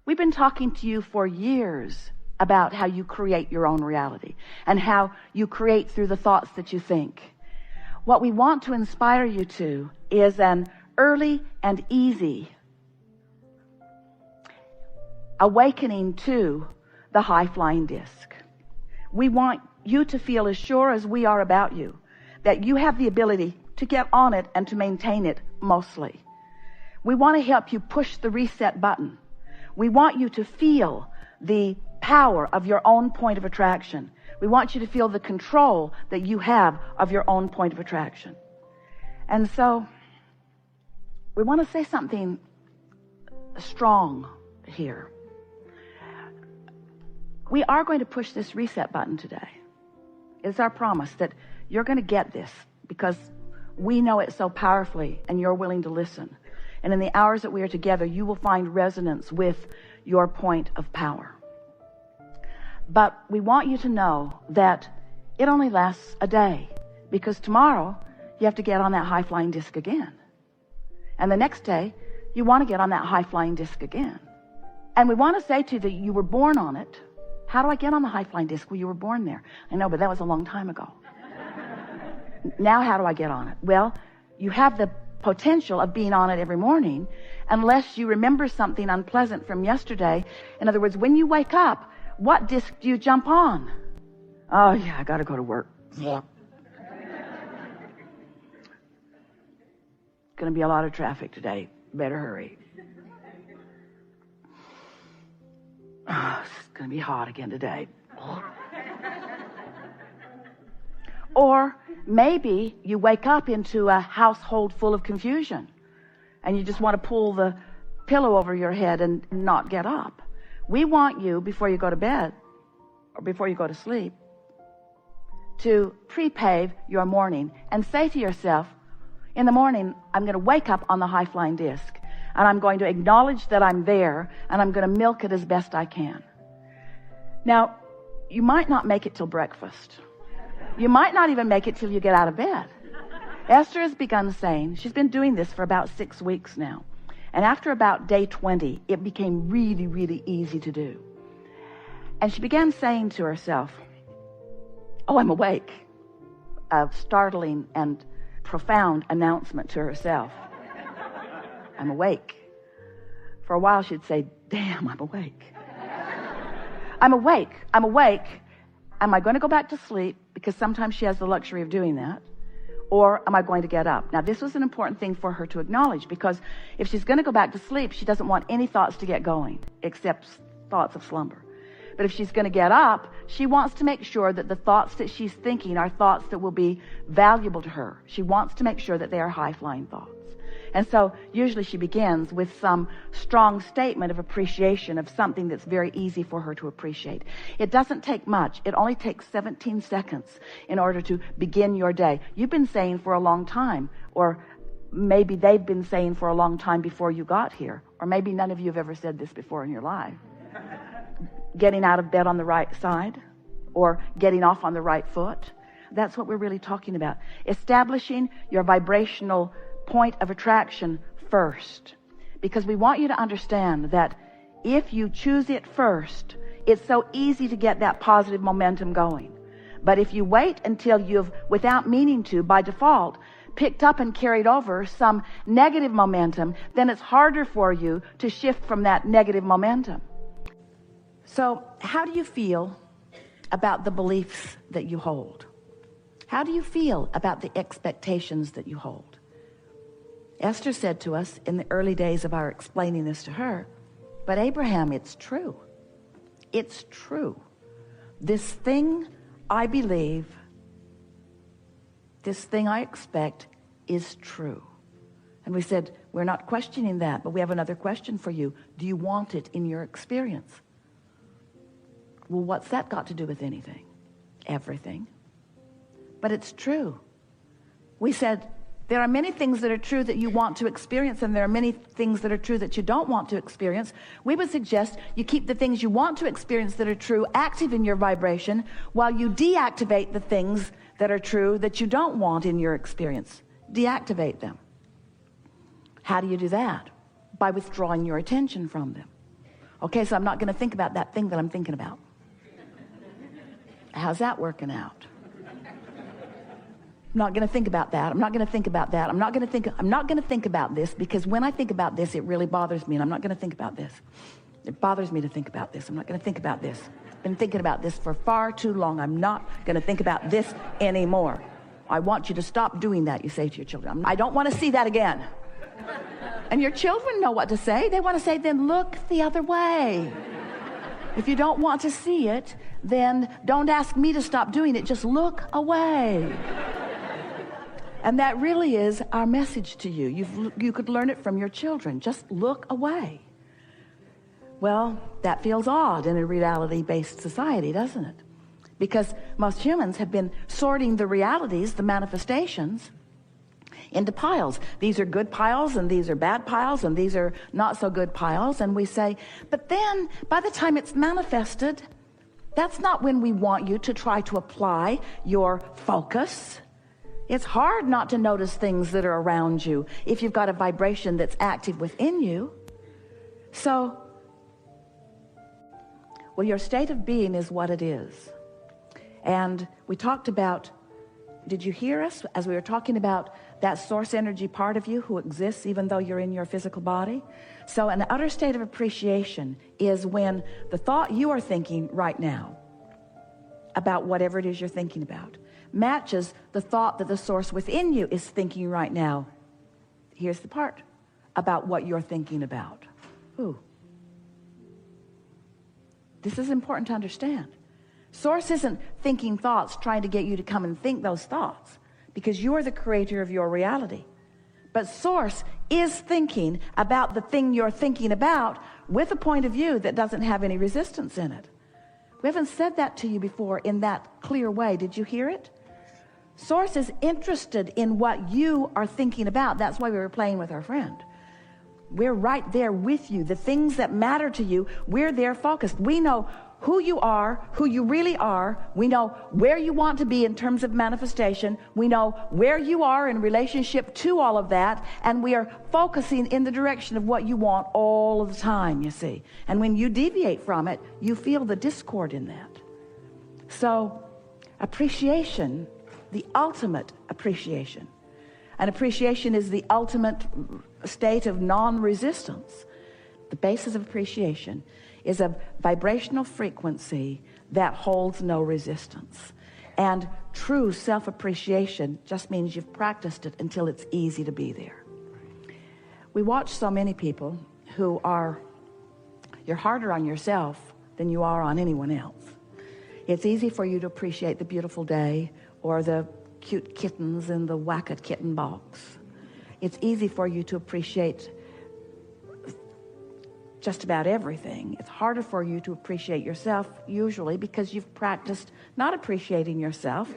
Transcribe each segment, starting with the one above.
We've been talking to you for years about how you create your own reality and how you create through the thoughts that you think. What we want to inspire you to is an early and easy awakening to the high-flying disc. We want you to feel as sure as we are about you that you have the ability to get on it and to maintain it mostly. We want to help you push the reset button. We want you to feel the power of your own point of attraction. We want you to feel the control that you have of your own point of attraction. And so we want to say something strong here. We are going to push this reset button today. It's our promise that you're going to get this because we know it so powerfully and you're willing to listen. And in the hours that we are together, you will find resonance with your point of power. But we want you to know that it only lasts a day, because tomorrow you have to get on that high-flying disc again. And the next day, you want to get on that high-flying disc again. And we want to say to you that you were born on it. How do I get on the high-flying disc? Well, you were born there. I know, but that was a long time ago. Now how do I get on it? Well, you have the potential of being on it every morning unless you remember something unpleasant from yesterday. In other words, when you wake up, what disc do you jump on? Oh yeah, I gotta go to work. Yeah. Gonna be a lot of traffic today. Better hurry. Oh, it's gonna be hot again today. Or maybe you wake up into a household full of confusion and you just want to pull the pillow over your head and not get up. We want you, before you go to bed or before you go to sleep, to pre-pave your morning and say to yourself, in the morning, I'm going to wake up on the high-flying disc and I'm going to acknowledge that I'm there and I'm going to milk it as best I can. Now, you might not make it till breakfast. You might not even make it till you get out of bed. Esther has begun saying, she's been doing this for about 6 weeks now. And after about day 20, it became really, really easy to do. And she began saying to herself, oh, I'm awake. A startling and profound announcement to herself. I'm awake. For a while she'd say, damn, I'm awake. I'm awake. I'm awake. Am I going to go back to sleep? Because sometimes she has the luxury of doing that. Or am I going to get up? Now, this was an important thing for her to acknowledge, because if she's going to go back to sleep, she doesn't want any thoughts to get going, except thoughts of slumber. But if she's going to get up, she wants to make sure that the thoughts that she's thinking are thoughts that will be valuable to her. She wants to make sure that they are high-flying thoughts. And so usually she begins with some strong statement of appreciation of something that's very easy for her to appreciate. It doesn't take much. It only takes 17 seconds in order to begin your day. You've been saying for a long time, or maybe they've been saying for a long time before you got here, or maybe none of you have ever said this before in your life. Getting out of bed on the right side, or getting off on the right foot. That's what we're really talking about. Establishing your vibrational point of attraction first, because we want you to understand that if you choose it first, it's so easy to get that positive momentum going. But if you wait until you've, without meaning to, by default, picked up and carried over some negative momentum, then it's harder for you to shift from that negative momentum. So how do you feel about the beliefs that you hold? How do you feel about the expectations that you hold? Esther said to us in the early days of our explaining this to her, but Abraham, it's true. It's true. This thing I believe, this thing I expect is true. And we said, we're not questioning that, but we have another question for you. Do you want it in your experience? Well, what's that got to do with anything? Everything. But it's true. We said, there are many things that are true that you want to experience, and there are many things that are true that you don't want to experience. We would suggest you keep the things you want to experience that are true active in your vibration, while you deactivate the things that are true that you don't want in your experience. Deactivate them. How do you do that? By withdrawing your attention from them. Okay, so I'm not going to think about that thing that I'm thinking about. How's that working out? I'm not going to think about that. I'm not going to think about that. I'm not going to think about this, because when I think about this, it really bothers me, and I'm not going to think about this. It bothers me to think about this. I'm not going to think about this. I've been thinking about this for far too long. I'm not going to think about this anymore. I want you to stop doing that, you say to your children. I don't want to see that again. And your children know what to say. They want to say, then look the other way. If you don't want to see it, then don't ask me to stop doing it. Just look away. And that really is our message to you. You could learn it from your children. Just look away. Well, that feels odd in a reality-based society, doesn't it? Because most humans have been sorting the realities, the manifestations, into piles. These are good piles, and these are bad piles, and these are not so good piles. And we say, but then by the time it's manifested, that's not when we want you to try to apply your focus. It's hard not to notice things that are around you if you've got a vibration that's active within you. So, well, your state of being is what it is. And we talked about, did you hear us as we were talking about that source energy part of you who exists even though you're in your physical body? So an utter state of appreciation is when the thought you are thinking right now about whatever it is you're thinking about matches the thought that the source within you is thinking right now. Here's the part about what you're thinking about. Ooh. This is important to understand. Source isn't thinking thoughts trying to get you to come and think those thoughts, because you're the creator of your reality. But source is thinking about the thing you're thinking about with a point of view that doesn't have any resistance in it. We haven't said that to you before in that clear way. Did you hear it? Source is interested in what you are thinking about. That's why we were playing with our friend. We're right there with you. The things that matter to you, we're there focused. We know who you are, who you really are. We know where you want to be in terms of manifestation. We know where you are in relationship to all of that. And we are focusing in the direction of what you want all of the time, you see. And when you deviate from it, you feel the discord in that. So appreciation, the ultimate appreciation. And appreciation is the ultimate state of non-resistance. The basis of appreciation is a vibrational frequency that holds no resistance. And true self-appreciation just means you've practiced it until it's easy to be there. We watch so many people who you're harder on yourself than you are on anyone else. It's easy for you to appreciate the beautiful day or the cute kittens in the Whack-A kitten box. It's easy for you to appreciate just about everything. It's harder for you to appreciate yourself, usually because you've practiced not appreciating yourself,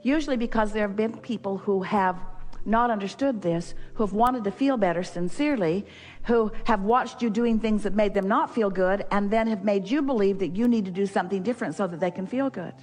usually because there have been people who have not understood this, who have wanted to feel better sincerely, who have watched you doing things that made them not feel good, and then have made you believe that you need to do something different so that they can feel good.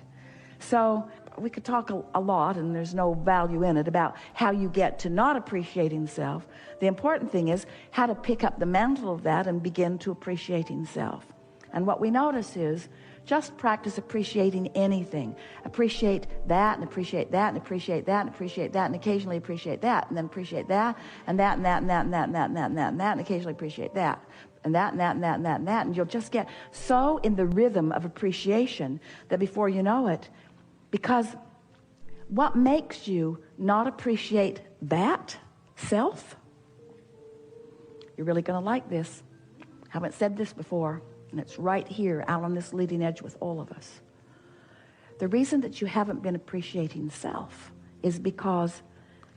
So we could talk a lot, and there's no value in it, about how you get to not appreciating self. The important thing is how to pick up the mantle of that and begin to appreciating self. And what we notice is just practice appreciating anything. Appreciate that, and appreciate that, and appreciate that, and appreciate that, and occasionally appreciate that, and then appreciate that, and that, and that, and that, and that, and that, and that, and that, and that, and occasionally appreciate that, and that, and that, and that, and that, and that, and you'll just get so in the rhythm of appreciation that before you know it, because what makes you not appreciate that self? You're really going to like this. I haven't said this before, and it's right here out on this leading edge with all of us. The reason that you haven't been appreciating self is because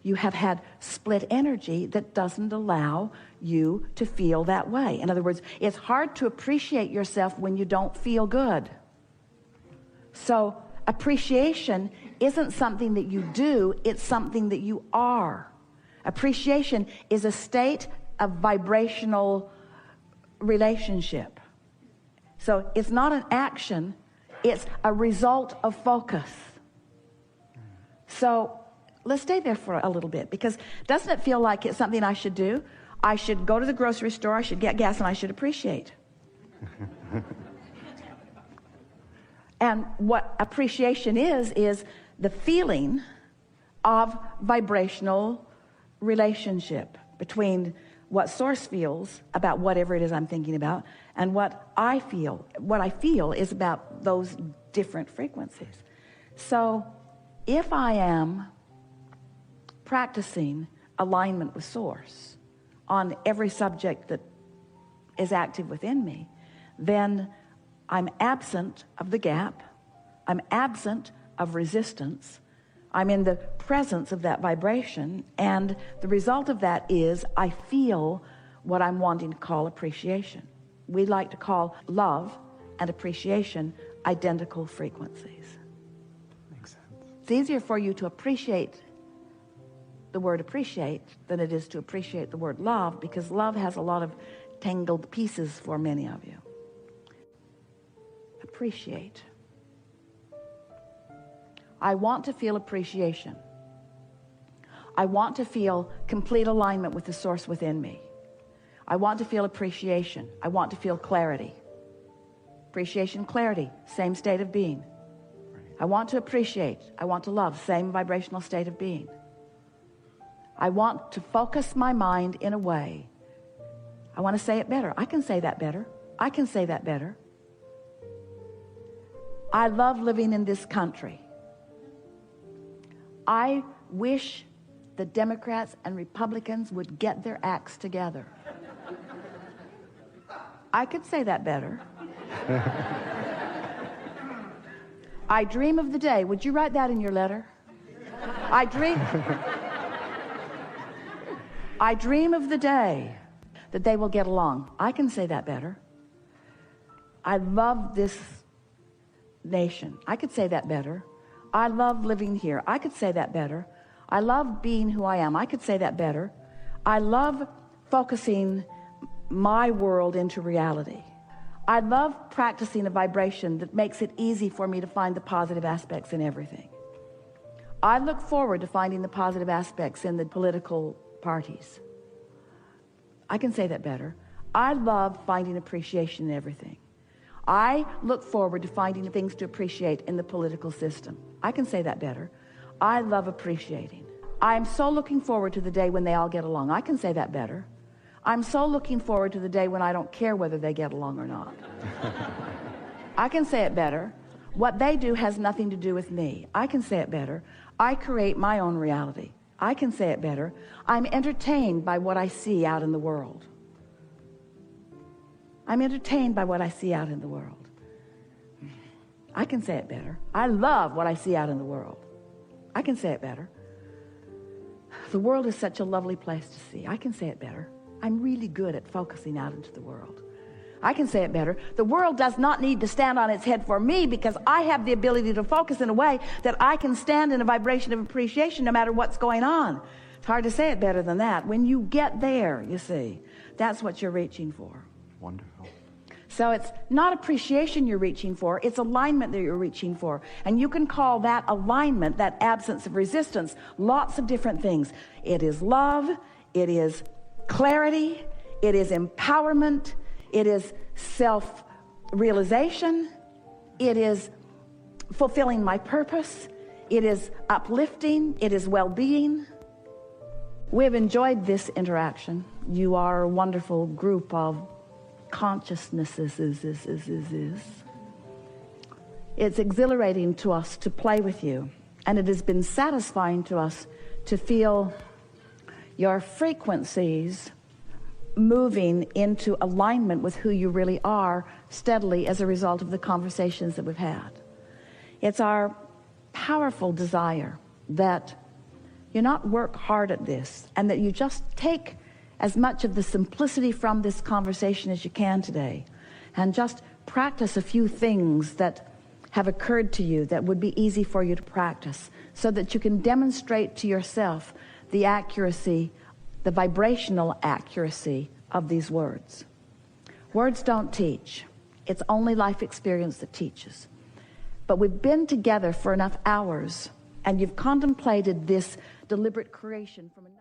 you have had split energy that doesn't allow you to feel that way. In other words, it's hard to appreciate yourself when you don't feel good. So appreciation isn't something that you do, it's something that you are. Appreciation is a state of vibrational relationship. So it's not an action, it's a result of focus. So let's stay there for a little bit, because doesn't it feel like it's something I should do? I should go to the grocery store, I should get gas, and I should appreciate. And what appreciation is the feeling of vibrational relationship between what source feels about whatever it is I'm thinking about and what I feel. What I feel is about those different frequencies. So if I am practicing alignment with source on every subject that is active within me, then I'm absent of the gap. I'm absent of resistance. I'm in the presence of that vibration, and the result of that is I feel what I'm wanting to call appreciation. We like to call love and appreciation identical frequencies. Makes sense. It's easier for you to appreciate the word appreciate than it is to appreciate the word love, because love has a lot of tangled pieces for many of you. Appreciate. I want to feel appreciation. I want to feel complete alignment with the source within me. I want to feel appreciation. I want to feel clarity. Appreciation, clarity, same state of being. I want to appreciate. I want to love, same vibrational state of being. I want to focus my mind in a way. I want to say it better. I can say that better. I can say that better. I love living in this country. I wish the Democrats and Republicans would get their acts together. I could say that better. I dream of the day. Would you write that in your letter? I dream of the day that they will get along. I can say that better. I love this nation. I could say that better. I love living here. I could say that better. I love being who I am. I could say that better. I love focusing my world into reality. I love practicing a vibration that makes it easy for me to find the positive aspects in everything. I look forward to finding the positive aspects in the political parties. I can say that better. I love finding appreciation in everything. I look forward to finding things to appreciate in the political system. I can say that better. I love appreciating. I'm so looking forward to the day when they all get along. I can say that better. I'm so looking forward to the day when I don't care whether they get along or not. I can say it better. What they do has nothing to do with me. I can say it better. I create my own reality. I can say it better. I'm entertained by what I see out in the world. I'm entertained by what I see out in the world. I can say it better. I love what I see out in the world. I can say it better. The world is such a lovely place to see. I can say it better. I'm really good at focusing out into the world. I can say it better. The world does not need to stand on its head for me, because I have the ability to focus in a way that I can stand in a vibration of appreciation no matter what's going on. It's hard to say it better than that. When you get there, you see, that's what you're reaching for. Wonderful. So it's not appreciation you're reaching for, it's alignment that you're reaching for. And you can call that alignment, that absence of resistance, lots of different things. It is love, it is clarity, it is empowerment, it is self-realization, it is fulfilling my purpose, it is uplifting, it is well-being. We have enjoyed this interaction. You are a wonderful group of consciousnesses. It's exhilarating to us to play with you, and it has been satisfying to us to feel your frequencies moving into alignment with who you really are steadily as a result of the conversations that we've had. It's our powerful desire that you not work hard at this, and that you just take as much of the simplicity from this conversation as you can today, and just practice a few things that have occurred to you that would be easy for you to practice, so that you can demonstrate to yourself the accuracy, the vibrational accuracy of these words. Words don't teach. It's only life experience that teaches. But we've been together for enough hours, and you've contemplated this deliberate creation from another.